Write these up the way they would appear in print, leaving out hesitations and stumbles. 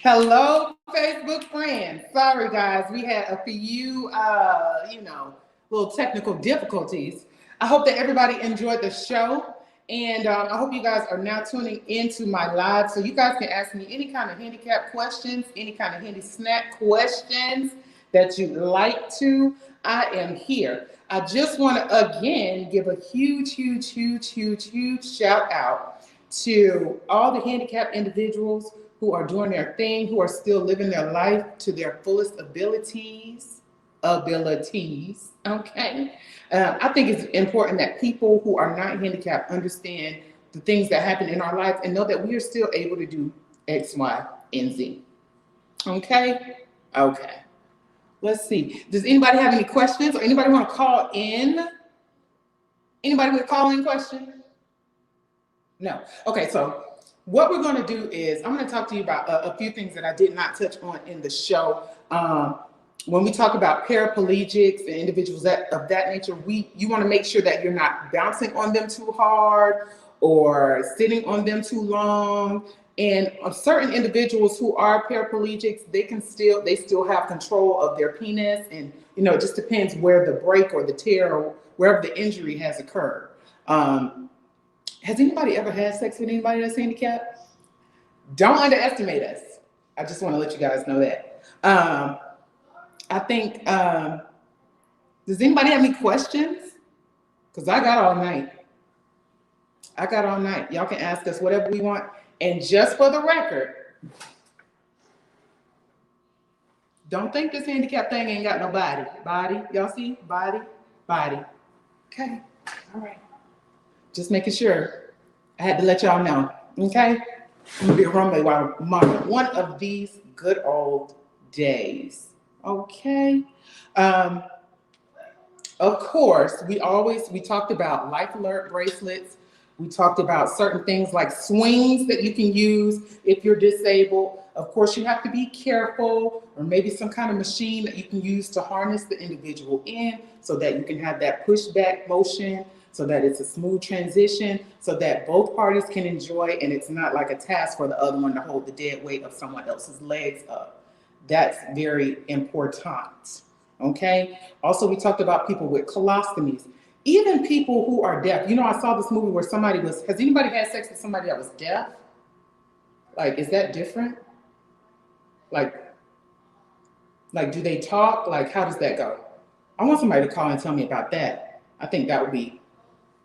Hello, Facebook friends. Sorry, guys, we had a few, little technical difficulties. I hope that everybody enjoyed the show, and I hope you guys are now tuning into my live, so you guys can ask me any kind of handicap questions, any kind of handy snack questions that you'd like to. I am here. I just want to again give a huge shout out to all the handicapped individuals who are doing their thing, who are still living their life to their fullest abilities. Okay. I think it's important that people who are not handicapped understand the things that happen in our life and know that we are still able to do X, Y, and Z. Okay. Okay. Let's see. Does anybody have any questions or anybody want to call in? Anybody with a call in question? No. Okay, so what we're going to do is I'm going to talk to you about a few things that I did not touch on in the show. When we talk about paraplegics and individuals of that nature, you want to make sure that you're not bouncing on them too hard or sitting on them too long. And certain individuals who are paraplegics, they still have control of their penis, and it just depends where the break or the tear or wherever the injury has occurred. Has anybody ever had sex with anybody that's handicapped? Don't underestimate us. I just want to let you guys know that. I think, does anybody have any questions? Because I got all night. Y'all can ask us whatever we want. And just for the record, don't think this handicap thing ain't got no body. Body, y'all see? Body. Okay, all right. Just making sure. I had to let y'all know, okay? I'm gonna be a runway model one of these good old days, okay? Of course, we talked about life alert bracelets. We talked about certain things like swings that you can use if you're disabled. Of course, you have to be careful, or maybe some kind of machine that you can use to harness the individual in so that you can have that pushback motion, so that it's a smooth transition, so that both parties can enjoy and it's not like a task for the other one to hold the dead weight of someone else's legs up. That's very important, okay? Also, we talked about people with colostomies. Even people who are deaf. I saw this movie where has anybody had sex with somebody that was deaf? Like, is that different? Like, do they talk? Like, how does that go? I want somebody to call and tell me about that. I think that would be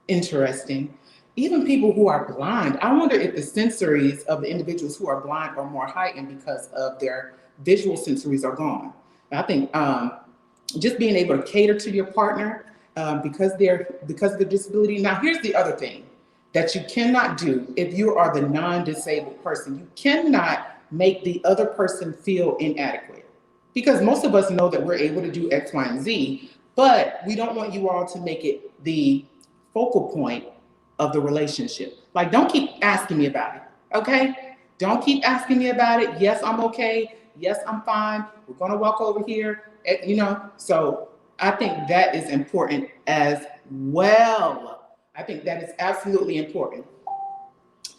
interesting. Even people who are blind, I wonder if the sensories of the individuals who are blind are more heightened because of their visual sensories are gone. I think just being able to cater to your partner because of the disability. Now, here's the other thing that you cannot do if you are the non-disabled person. You cannot make the other person feel inadequate, because most of us know that we're able to do X, Y, and Z, but we don't want you all to make it the focal point of the relationship. Like, don't keep asking me about it, okay? Don't keep asking me about it. Yes, I'm okay. Yes, I'm fine. We're going to walk over here, So I think that is important as well. I think that is absolutely important.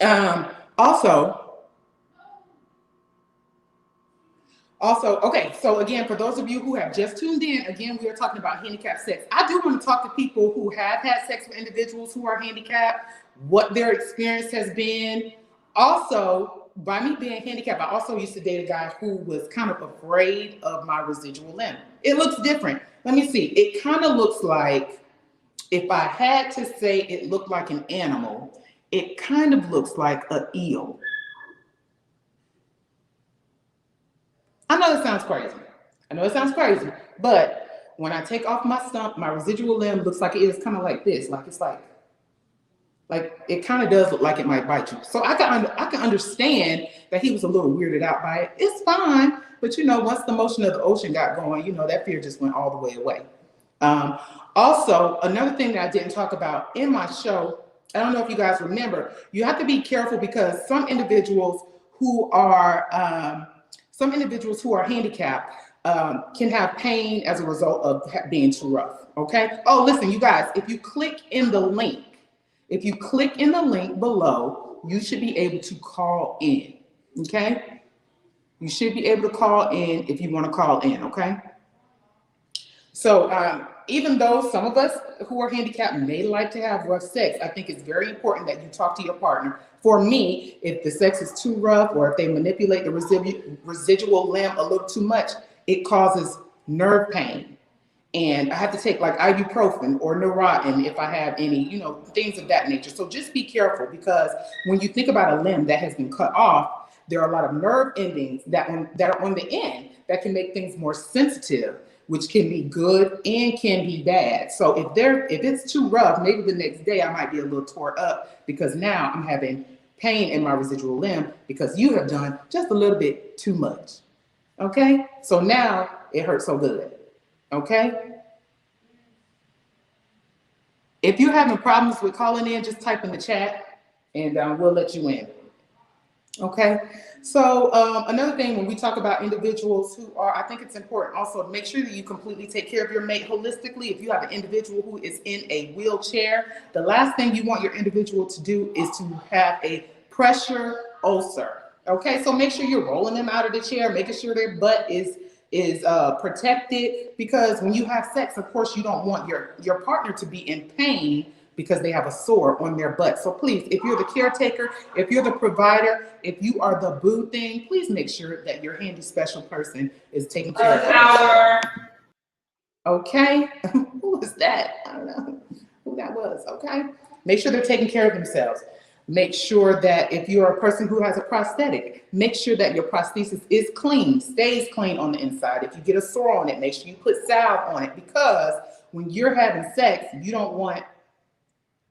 Also, okay, so again, for those of you who have just tuned in, again, we are talking about handicapped sex. I do want to talk to people who have had sex with individuals who are handicapped, what their experience has been. Also, by me being handicapped, I also used to date a guy who was kind of afraid of my residual limb. It looks different. Let me see. It kind of looks like, if I had to say it looked like an animal, it kind of looks like an eel. I know it sounds crazy. But when I take off my stump, my residual limb looks like it is kind of like this. Like it kind of does look like it might bite you. So I can understand that he was a little weirded out by it. It's fine. But once the motion of the ocean got going, that fear just went all the way away. Also, another thing that I didn't talk about in my show, I don't know if you guys remember, you have to be careful because some individuals who are handicapped can have pain as a result of being too rough, okay? Oh, listen, you guys, if you click in the link below, you should be able to call in, okay? You should be able to call in if you want to call in, okay? So even though some of us who are handicapped may like to have rough sex, I think it's very important that you talk to your partner. For me, if the sex is too rough or if they manipulate the residual limb a little too much, it causes nerve pain. And I have to take like ibuprofen or Neurontin if I have any, things of that nature. So just be careful, because when you think about a limb that has been cut off, there are a lot of nerve endings that are on the end that can make things more sensitive, which can be good and can be bad. So if it's too rough, maybe the next day I might be a little tore up because now I'm having pain in my residual limb because you have done just a little bit too much. Okay? So now it hurts so good. Okay? If you're having problems with calling in, just type in the chat and we'll let you in. Okay, so another thing when we talk about individuals who are, I think it's important also to make sure that you completely take care of your mate holistically. If you have an individual who is in a wheelchair, the last thing you want your individual to do is to have a pressure ulcer. Okay, so make sure you're rolling them out of the chair, making sure their butt is protected, because when you have sex, of course, you don't want your partner to be in pain because they have a sore on their butt. So please, if you're the caretaker, if you're the provider, if you are the boo thing, please make sure that your handy special person is taking care of you. Okay, who was that? I don't know who that was. Okay, make sure they're taking care of themselves. Make sure that if you're a person who has a prosthetic, make sure that your prosthesis is clean, stays clean on the inside. If you get a sore on it, make sure you put salve on it, because when you're having sex, you don't want,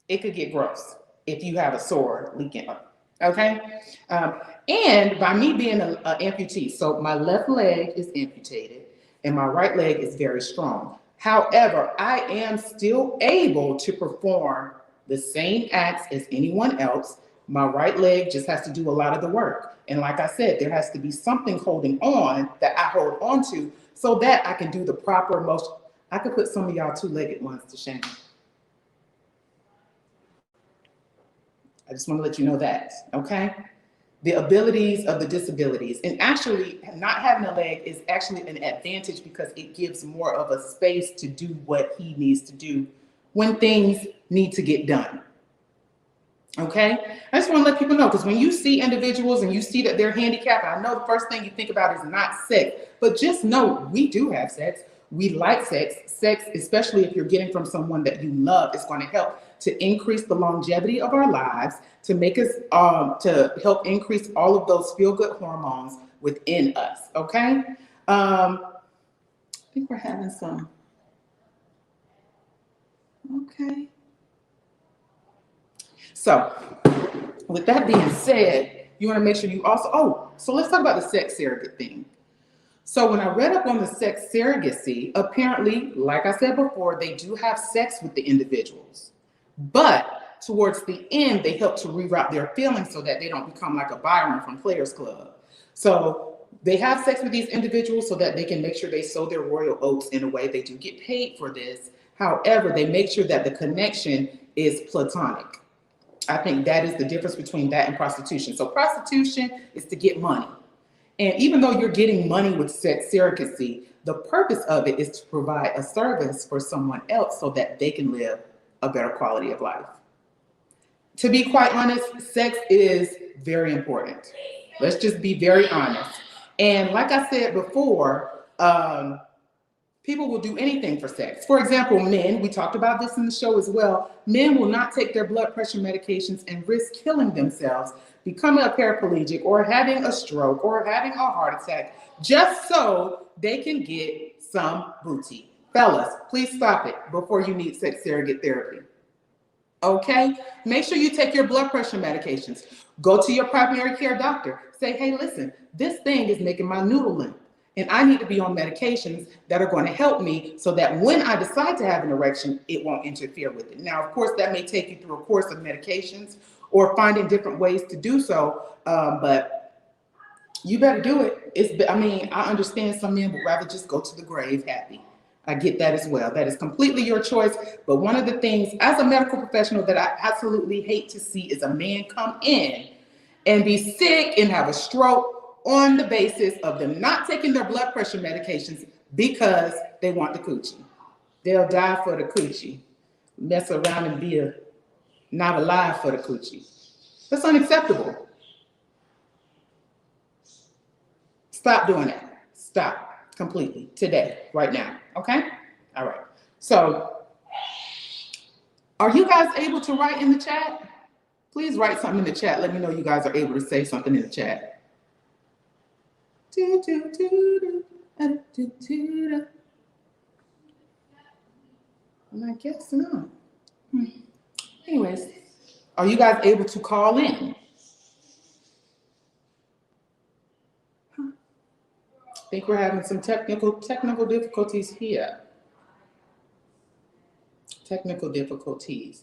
it could get gross if you have a sore leaking up, okay? And by me being an amputee, so my left leg is amputated and my right leg is very strong. However, I am still able to perform the same acts as anyone else. My right leg just has to do a lot of the work. And like I said, there has to be something holding on that I hold on to so that I can do the proper motion. I could put some of y'all two-legged ones to shame. I just want to let you know that, okay? The abilities of the disabilities. And actually, not having a leg is actually an advantage because it gives more of a space to do what he needs to do when things need to get done. Okay? I just want to let people know, because when you see individuals and you see that they're handicapped, I know the first thing you think about is not sex, but just know we do have sex. We like sex. Sex, especially if you're getting from someone that you love, is going to help to increase the longevity of our lives, to make us, to help increase all of those feel-good hormones within us, okay? I think we're having some, okay. So, with that being said, you wanna make sure you also, so let's talk about the sex surrogate thing. So when I read up on the sex surrogacy, apparently, like I said before, they do have sex with the individuals. But towards the end, they help to reroute their feelings so that they don't become like a Byron from Players Club. So they have sex with these individuals so that they can make sure they sow their royal oats in a way. They do get paid for this. However, they make sure that the connection is platonic. I think that is the difference between that and prostitution. So prostitution is to get money. And even though you're getting money with sex surrogacy, the purpose of it is to provide a service for someone else so that they can live a better quality of life. To be quite honest, sex is very important. Let's just be very honest. And like I said before, people will do anything for sex. For example, men, we talked about this in the show as well, men will not take their blood pressure medications and risk killing themselves, becoming a paraplegic or having a stroke or having a heart attack just so they can get some booty. Fellas, please stop it before you need sex surrogate therapy. Okay? Make sure you take your blood pressure medications. Go to your primary care doctor. Say, hey, listen, this thing is making my noodle limp, and I need to be on medications that are going to help me so that when I decide to have an erection, it won't interfere with it. Now, of course, that may take you through a course of medications or finding different ways to do so, but you better do it. I understand some men would rather just go to the grave happy. I get that as well. That is completely your choice. But one of the things as a medical professional that I absolutely hate to see is a man come in and be sick and have a stroke on the basis of them not taking their blood pressure medications because they want the coochie. They'll die for the coochie, mess around and be not alive for the coochie. That's unacceptable. Stop doing that. Stop completely today, right now. Okay? All right. So, are you guys able to write in the chat? Please write something in the chat. Let me know you guys are able to say something in the chat. And I guess not. Anyways, are you guys able to call in? I think we're having some technical difficulties here. Technical difficulties.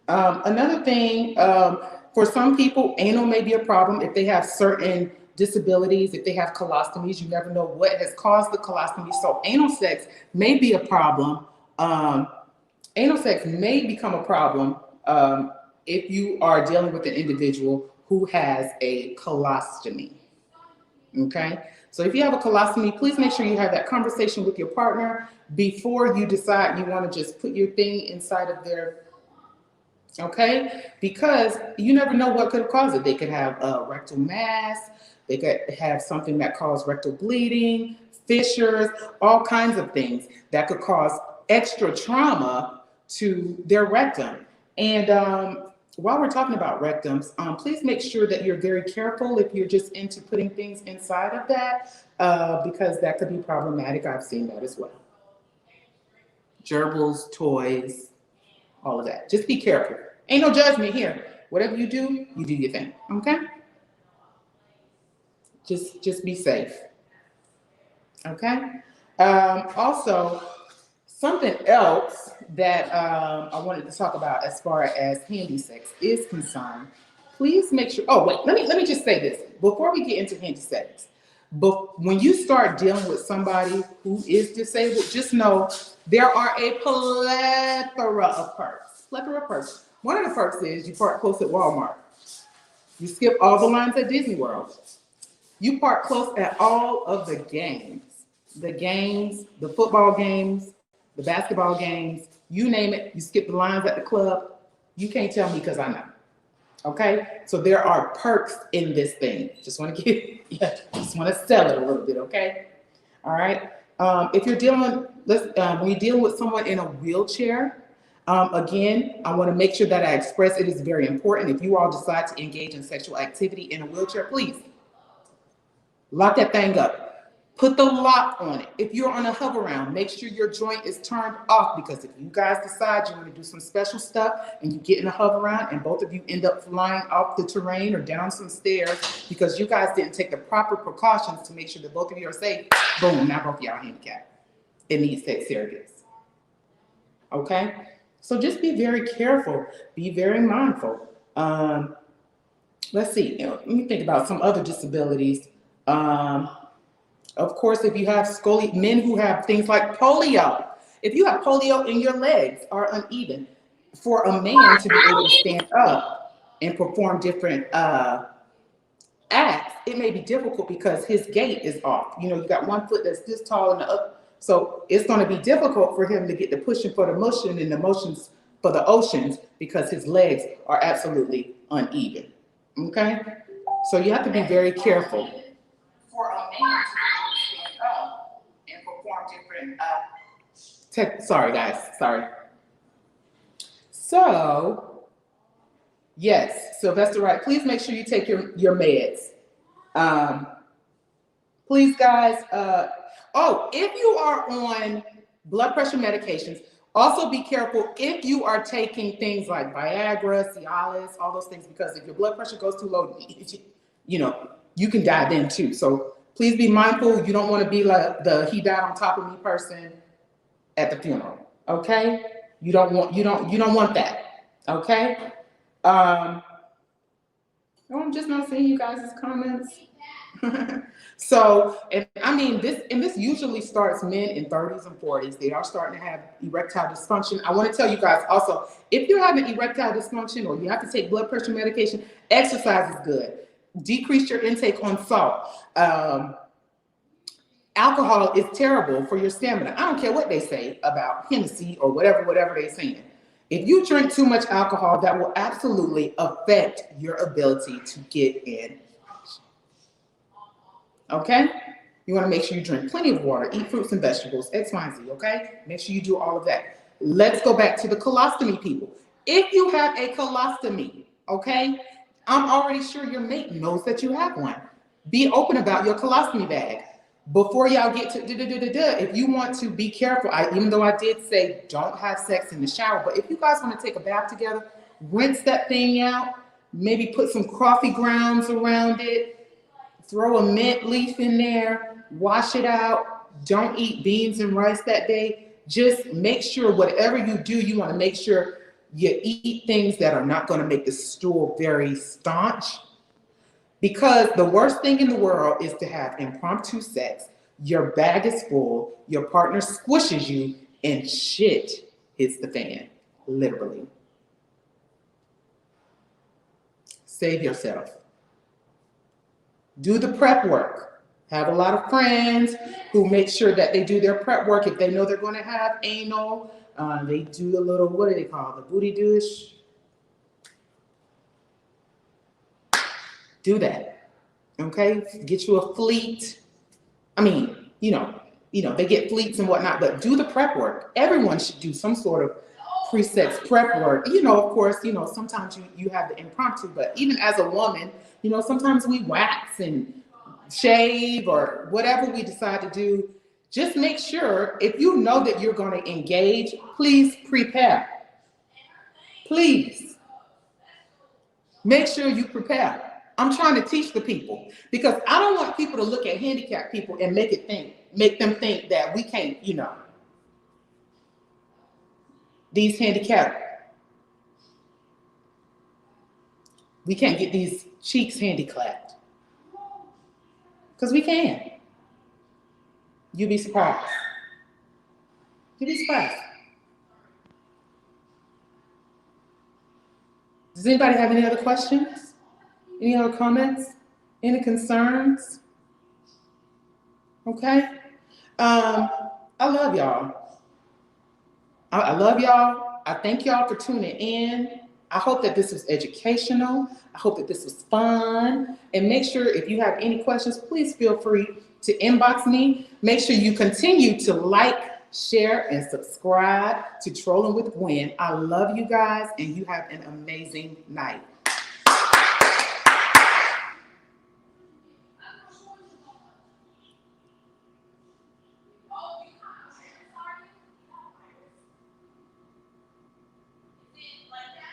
Another thing, for some people, anal may be a problem if they have certain disabilities, if they have colostomies. You never know what has caused the colostomy. So anal sex may be a problem. Anal sex may become a problem if you are dealing with an individual who has a colostomy. Okay? So if you have a colostomy, please make sure you have that conversation with your partner before you decide you want to just put your thing inside of their, okay? Because you never know what could cause it. They could have a rectal mass. They could have something that causes rectal bleeding, fissures, all kinds of things that could cause extra trauma to their rectum. And while we're talking about rectums, please make sure that you're very careful if you're just into putting things inside of that, because that could be problematic. I've seen that as well. Gerbils, toys, all of that. Just be careful. Ain't no judgment here. Whatever you do your thing, okay? Just be safe, okay? Also, something else that I wanted to talk about as far as handy sex is concerned, please make sure, oh wait, let me just say this before we get into handy sex. But when you start dealing with somebody who is disabled, just know there are a plethora of perks. One of the perks is you park close at Walmart. You skip all the lines at Disney World. You park close at all of the games, the football games, the basketball games, you name it. You skip the lines at the club. You can't tell me because I know. Okay, so there are perks in this thing. Just want to sell it a little bit. Okay, all right. If you're dealing, when you're dealing with someone in a wheelchair, again, I want to make sure that I express it is very important. If you all decide to engage in sexual activity in a wheelchair, please lock that thing up. Put the lock on it. If you're on a hover round, make sure your joint is turned off, because if you guys decide you want to do some special stuff and you get in a hover round and both of you end up flying off the terrain or down some stairs because you guys didn't take the proper precautions to make sure that both of you are safe, boom, now both of y'all handicapped. It needs sex surrogates. Okay? So just be very careful. Be very mindful. Let's see. Let me think about some other disabilities. Of course, if you have men who have things like polio, if you have polio and your legs are uneven, for a man to be able to stand up and perform different acts, it may be difficult because his gait is off. You know, you got one foot that's this tall and the other, so it's going to be difficult for him to get the pushing for the motion and the motions for the oceans because his legs are absolutely uneven. Okay, so you have to be very careful. For a man to stand up and perform different sorry guys, sorry. So yes, Sylvester Wright, please make sure you take your meds. Please guys, if you are on blood pressure medications, also be careful if you are taking things like Viagra, Cialis, all those things, because if your blood pressure goes too low, you know, you can die then too. So please be mindful. You don't want to be like the he died on top of me person at the funeral. Okay? You don't want that. Okay? I'm just not seeing you guys' comments. So, and I mean, this usually starts men in 30s and 40s. They are starting to have erectile dysfunction. I want to tell you guys also, if you're having erectile dysfunction or you have to take blood pressure medication, exercise is good. Decrease your intake on salt. Alcohol is terrible for your stamina. I don't care what they say about Hennessy or whatever they're saying. If you drink too much alcohol, that will absolutely affect your ability to get in. Okay? You want to make sure you drink plenty of water, eat fruits and vegetables, X, Y, and Z, okay? Make sure you do all of that. Let's go back to the colostomy people. If you have a colostomy, okay, I'm already sure your mate knows that you have one. Be open about your colostomy bag. Before y'all get to if you want to be careful, even though I did say don't have sex in the shower, but if you guys want to take a bath together, rinse that thing out, maybe put some coffee grounds around it, throw a mint leaf in there, wash it out, don't eat beans and rice that day. Just make sure whatever you do, you want to make sure you eat things that are not going to make the stool very staunch. Because the worst thing in the world is to have impromptu sex, your bag is full, your partner squishes you, and shit hits the fan, literally. Save yourself. Do the prep work. Have a lot of friends who make sure that they do their prep work. If they know they're going to have anal, they do the little, what do they call it, the booty douche? Do that, okay? Get you a fleet. I mean, they get fleets and whatnot, but do the prep work. Everyone should do some sort of pre-sex prep work. Of course, sometimes you have the impromptu, but even as a woman, sometimes we wax and shave or whatever we decide to do. Just make sure if you know that you're going to engage, please prepare. Please make sure you prepare. I'm trying to teach the people because I don't want people to look at handicapped people and make them think that we can't, these handicapped, we can't get these cheeks handicapped because we can. You'd be surprised. You'd be surprised. Does anybody have any other questions? Any other comments? Any concerns? Okay. I love y'all. I love y'all. I thank y'all for tuning in. I hope that this was educational. I hope that this was fun. And make sure if you have any questions, please feel free to inbox me. Make sure you continue to like, share, and subscribe to Trolling with Gwen. I love you guys, and you have an amazing night.